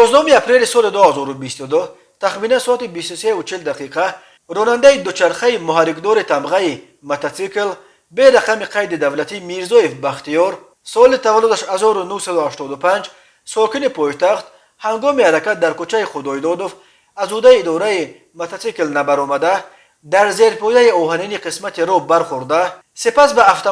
11 اپریل سال 2022 تخمیناً ساعت 23:40 راننده دوچرخه محرکدار تمغه موتورسیکل به رقم قید دولتی میرزایف بختیار سال تولدش 1985 ساکن پایتخت هنگام حرکت در کوچه خدایدادوف از عهده اداره موتورسیکل نبرآمده در زیرپایه آهنین قسمت را برخورده سپس به افت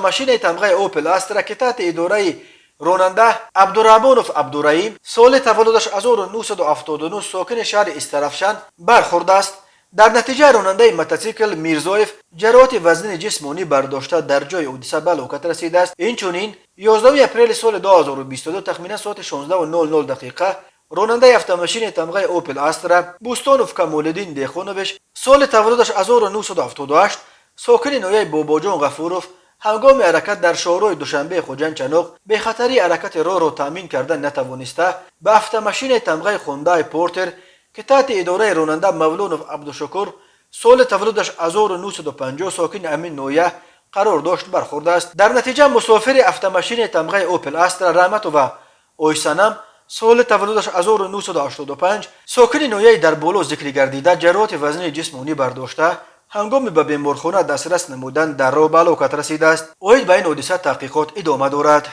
تمغه اوپل استرا که تحت اداره راننده عبدالرحمانوف عبدالرحیم سال تولدش 1979 ساکن شهر استرافشان برخورده است. در نتیجه راننده موتورسیکل میرزایف جراحت وزن جسمانی برداشته در جای حادثه به هلاکت رسیده است. اینچنین 11 اپریل سال 2022 تخمیناً ساعت 16:00 راننده افت تمغه اوپل استرا بوستانوف کمالالدین دیخونوویچ سال تولدش 1978 ساکن نویه باباجان غفوروف هنگام حرکت در شهرهای دوشنبه خوجند چنوق به خطری حرکت راه را تامین کردن نتوانسته به افت تمغه خوندای پورتر که تحت اداره راننده مولانوف عبدالشکور سال تولدش 1950 ساکن امین نویه قرار داشت برخورده است. در نتیجه مسافر افت تمغه اوپل استرا رحمتوف اویسانم سال تولدش 1985 ساکن نویه در بالا ذکر گردیده جراحت وزن جسمانی برداشته هنگام به بیمارخانه دسترس نمودن در راه به هلاکت رسیده است. اوید به این حادثه تحقیقات ادامه دارد.